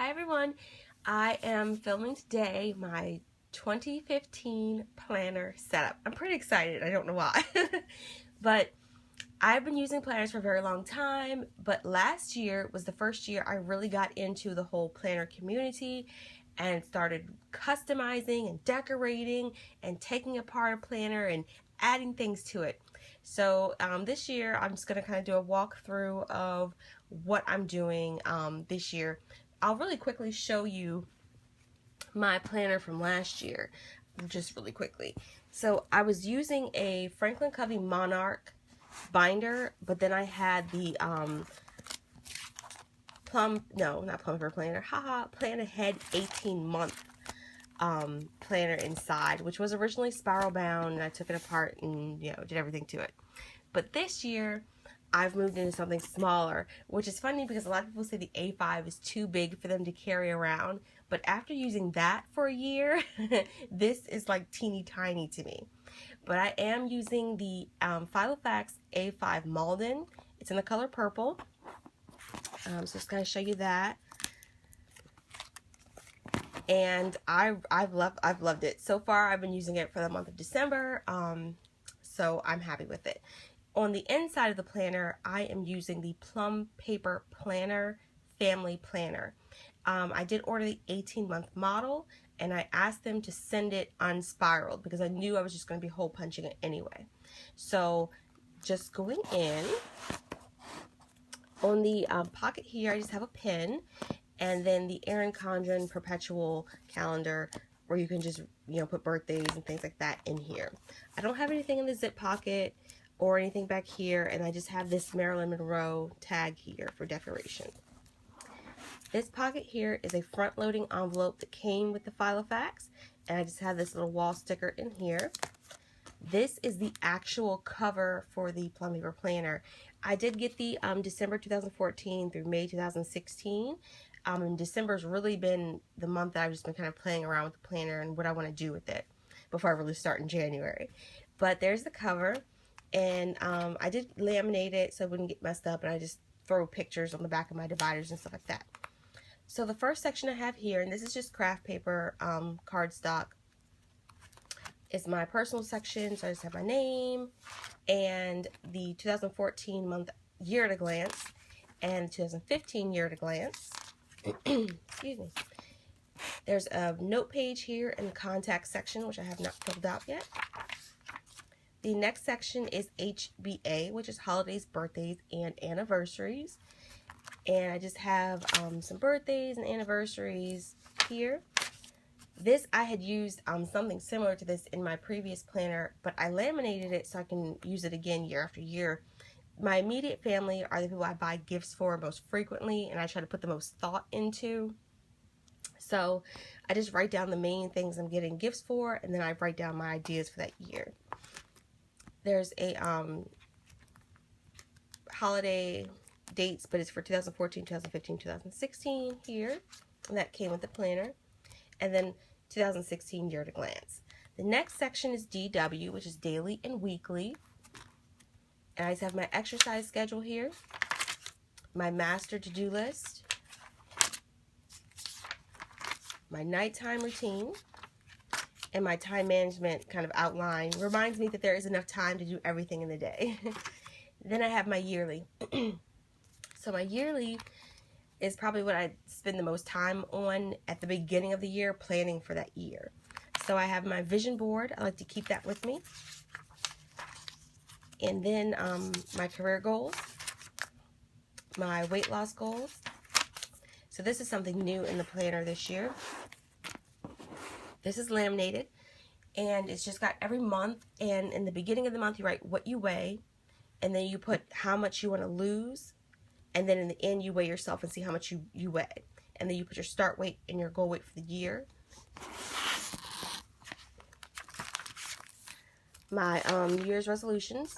Hi everyone, I am filming today my 2015 planner setup. I'm pretty excited, I don't know why. But I've been using planners for a very long time, but last year was the first year I really got into the whole planner community and started customizing and decorating and taking apart a planner and adding things to it. So this year I'm just going to kind of do a walkthrough of what I'm doing this year. I'll really quickly show you my planner from last year, just really quickly. So I was using a Franklin Covey Monarch binder, but then I had the Plan Ahead 18-month planner inside, which was originally spiral bound, and I took it apart and did everything to it. But this year I've moved into something smaller, which is funny because a lot of people say the A5 is too big for them to carry around, but after using that for a year this is like teeny tiny to me. But I am using the Filofax A5 Malden. It's in the color purple. So just going to show you that. And I've loved it so far. I've been using it for the month of December, so I'm happy with it. On the inside of the planner, I am using the Plum Paper Planner Family Planner. I did order the 18-month model, and I asked them to send it unspiraled because I knew I was just going to be hole punching it anyway. So just going in, on the pocket here, I just have a pen, and then the Erin Condren Perpetual Calendar, where you can just put birthdays and things like that in here. I don't have anything in the zip pocket or anything back here, and I just have this Marilyn Monroe tag here for decoration. This pocket here is a front-loading envelope that came with the Filofax, and I just have this little wall sticker in here. This is the actual cover for the Plum Paper Planner. I did get the December 2014 through May 2016. And December's really been the month that I've just been kind of playing around with the planner and what I want to do with it before I really start in January. But there's the cover, and I did laminate it so it wouldn't get messed up, and I just throw pictures on the back of my dividers and stuff like that. So the first section I have here, and this is just craft paper cardstock, is my personal section. So I just have my name and the 2014 month year at a glance and 2015 year at a glance. Excuse me. There's a note page here in the contact section, which I have not filled out yet. The next section is HBA, which is holidays, birthdays, and anniversaries. And I just have some birthdays and anniversaries here. This, I had used something similar to this in my previous planner, but I laminated it so I can use it again year after year. My immediate family are the people I buy gifts for most frequently, and I try to put the most thought into. So I just write down the main things I'm getting gifts for, and then I write down my ideas for that year. There's a holiday dates, but it's for 2014, 2015, 2016 here, and that came with the planner. And then 2016 year at a glance. The next section is DW, which is daily and weekly. And I just have my exercise schedule here, my master to-do list, my nighttime routine, and my time management kind of outline. Reminds me that there is enough time to do everything in the day. Then I have my yearly. So my yearly is probably what I spend the most time on at the beginning of the year, planning for that year. So I have my vision board. I like to keep that with me. And then my career goals, my weight loss goals. So this is something new in the planner this year. This is laminated, and it's just got every month, and in the beginning of the month you write what you weigh, and then you put how much you want to lose, and then in the end you weigh yourself and see how much you weigh, and then you put your start weight and your goal weight for the year. My New Year's resolutions,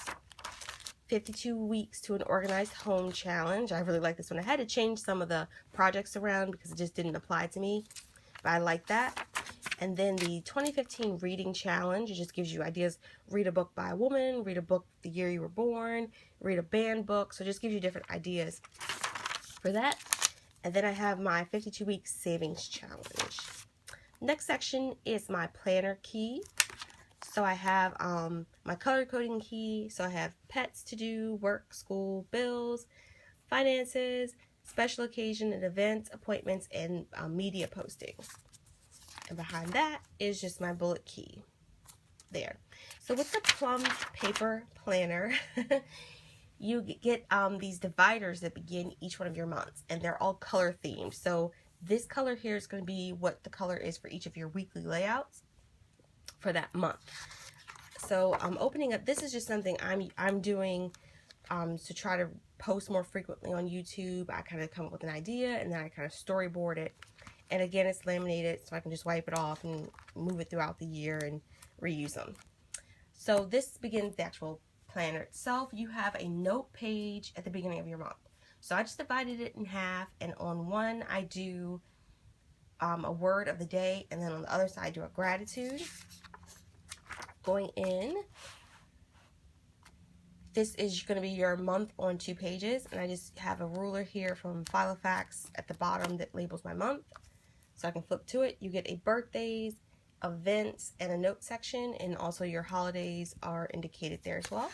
52 weeks to an organized home challenge. I really like this one. I had to change some of the projects around because it just didn't apply to me, but I like that. And then the 2015 reading challenge, it just gives you ideas. Read a book by a woman, read a book the year you were born, read a banned book. So it just gives you different ideas for that. And then I have my 52-week savings challenge. Next section is my planner key. So I have my color coding key. So I have pets to do, work, school, bills, finances, special occasion and events, appointments, and media postings. And behind that is just my bullet key there. So with the plum paper planner, you get these dividers that begin each one of your months, and they're all color themed. So this color here is going to be what the color is for each of your weekly layouts for that month. So I'm opening up, this is just something I'm doing to try to post more frequently on YouTube. I kind of come up with an idea and then I kind of storyboard it. And again, it's laminated, so I can just wipe it off and move it throughout the year and reuse them. So this begins the actual planner itself. You have a note page at the beginning of your month. So I just divided it in half, and on one I do a word of the day, and then on the other side I do a gratitude. Going in, this is going to be your month on 2 pages, and I just have a ruler here from Filofax at the bottom that labels my month. So I can flip to it. You get a birthdays, events, and a note section, and also your holidays are indicated there as well.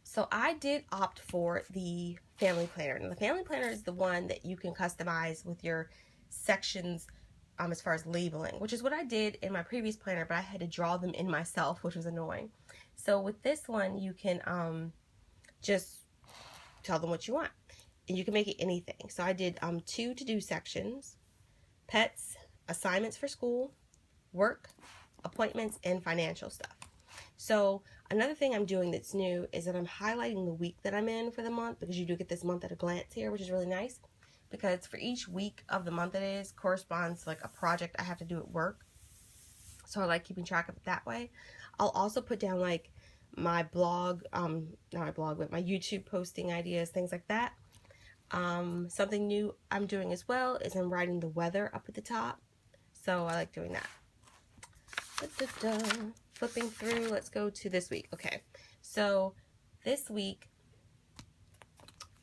So I did opt for the family planner. And the family planner is the one that you can customize with your sections as far as labeling, which is what I did in my previous planner, but I had to draw them in myself, which was annoying. So with this one, you can just tell them what you want. And you can make it anything. So I did 2 to-do sections, pets, assignments for school, work, appointments, and financial stuff. So another thing I'm doing that's new is that I'm highlighting the week that I'm in for the month, because you do get this month at a glance here, which is really nice, because for each week of the month it is corresponds to like a project I have to do at work. So I like keeping track of it that way. I'll also put down like my blog, not my blog, but my YouTube posting ideas, things like that. Something new I'm doing as well is I'm writing the weather up at the top. So I like doing that. Flipping through, let's go to this week. Okay, so this week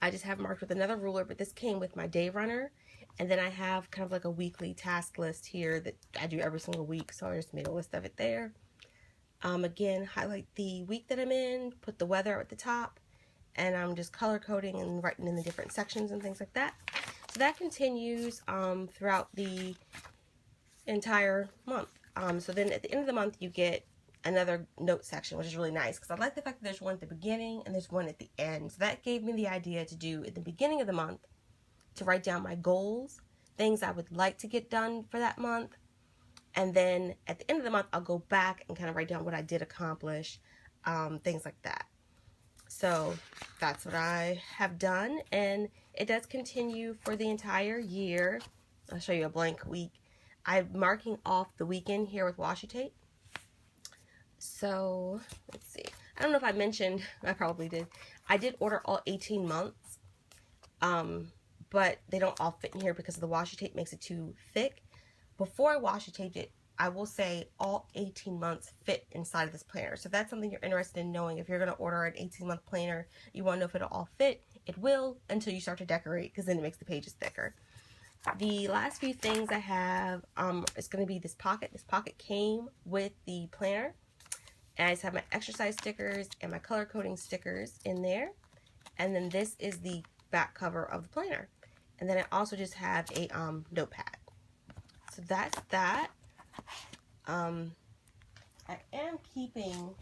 I just have marked with another ruler, but this came with my day runner, and then I have kind of like a weekly task list here that I do every single week, so I just made a list of it there. Again, highlight the week that I'm in, put the weather at the top, and I'm just color coding and writing in the different sections and things like that. So that continues throughout the entire month. So then at the end of the month you get another note section, which is really nice, because I like the fact that there's one at the beginning and there's one at the end. So that gave me the idea to do at the beginning of the month to write down my goals, things I would like to get done for that month, and then at the end of the month I'll go back and kind of write down what I did accomplish, things like that. So that's what I have done, and it does continue for the entire year. I'll show you a blank week. I'm marking off the weekend here with washi tape. So let's see. I don't know if I mentioned, I probably did. I did order all 18 months, but they don't all fit in here because the washi tape makes it too thick. Before I washi taped it, I will say all 18 months fit inside of this planner. So if that's something you're interested in knowing, if you're going to order an 18-month planner, you want to know if it'll all fit, it will until you start to decorate, because then it makes the pages thicker. The last few things I have is going to be this pocket. This pocket came with the planner. And I just have my exercise stickers and my color coding stickers in there. And then this is the back cover of the planner. And then I also just have a notepad. So that's that. I am keeping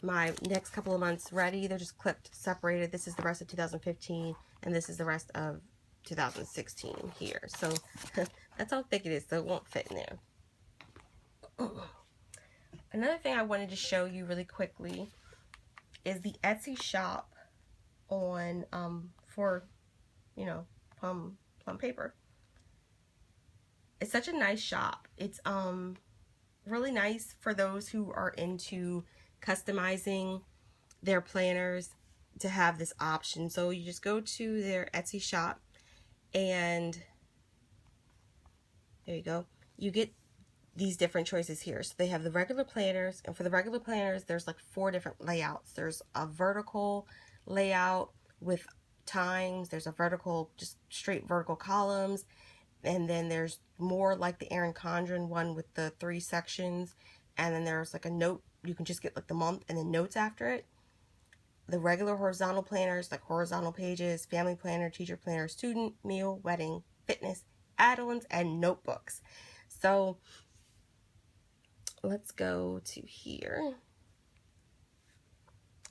my next couple of months ready. They're just clipped, separated. This is the rest of 2015, and this is the rest of 2016 here. So that's how thick it is, so it won't fit in there. Another thing I wanted to show you really quickly is the Etsy shop on for, you know, plum paper. It's such a nice shop. It's really nice for those who are into customizing their planners to have this option. So you just go to their Etsy shop, and there you go. You get these different choices here. So they have the regular planners, and for the regular planners there's like 4 different layouts. There's a vertical layout, with times. There's a vertical, just straight vertical columns. And then there's more like the Erin Condren one with the 3 sections. And then there's like a note. You can just get like the month and then notes after it. The regular horizontal planners, like horizontal pages, family planner, teacher planner, student, meal, wedding, fitness, add-ons, and notebooks. So let's go to here.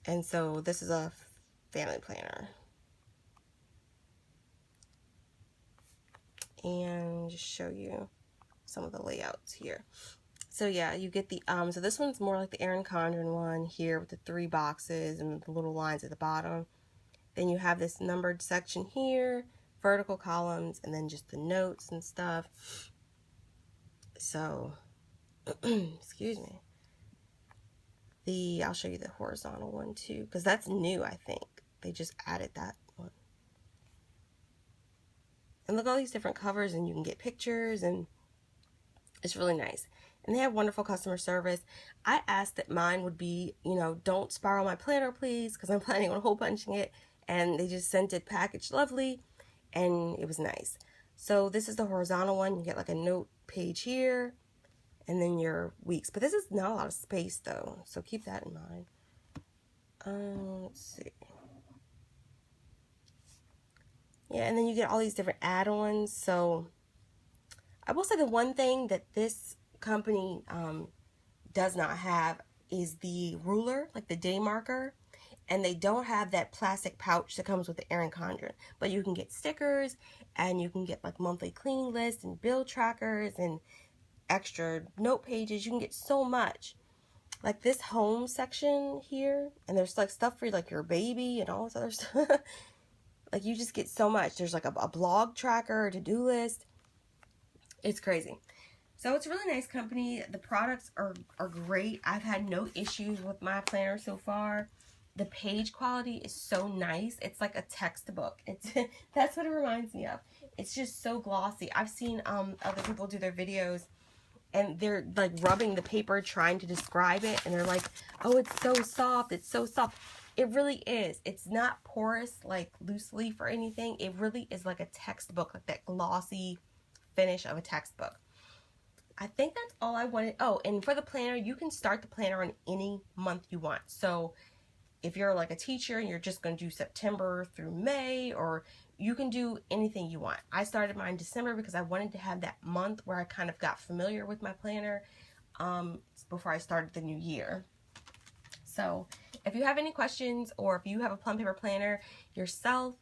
And so this is a family planner. And just show you some of the layouts here. So yeah, you get the, so this one's more like the Erin Condren one here with the 3 boxes and the little lines at the bottom. Then you have this numbered section here, vertical columns, and then just the notes and stuff. So, excuse me. I'll show you the horizontal one too, because that's new, I think. They just added that one. And look at all these different covers, and you can get pictures, and it's really nice. And they have wonderful customer service. I asked that mine would be, you know, don't spiral my planner, please, because I'm planning on hole punching it. And they just sent it packaged lovely, and it was nice. So this is the horizontal one. You get like a note page here, and then your weeks. But this is not a lot of space, though, so keep that in mind. Let's see. Yeah, and then you get all these different add-ons. So I will say the one thing that this company does not have is the ruler, like the day marker. And they don't have that plastic pouch that comes with the Erin Condren. But you can get stickers, and you can get like monthly cleaning lists and bill trackers and extra note pages. You can get so much. Like this home section here, and there's like stuff for like your baby and all this other stuff. Like you just get so much. There's like a blog tracker, a to-do list. It's crazy. So it's a really nice company. The products are great. I've had no issues with my planner so far. The page quality is so nice. It's like a textbook. That's what it reminds me of. It's just so glossy. I've seen other people do their videos, and they're like rubbing the paper trying to describe it, and they're like, oh, it's so soft. It's so soft. It really is. It's not porous like loose leaf or anything. It really is like a textbook, like that glossy finish of a textbook. I think that's all I wanted. Oh, and for the planner, you can start the planner on any month you want. So if you're like a teacher and you're just going to do September through May, or you can do anything you want. I started mine in December because I wanted to have that month where I kind of got familiar with my planner before I started the new year. So if you have any questions, or if you have a plum paper planner yourself,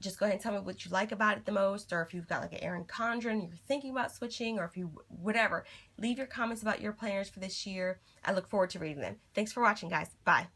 just go ahead and tell me what you like about it the most, or if you've got like an Erin Condren you're thinking about switching, or if you, whatever. Leave your comments about your planners for this year. I look forward to reading them. Thanks for watching, guys. Bye.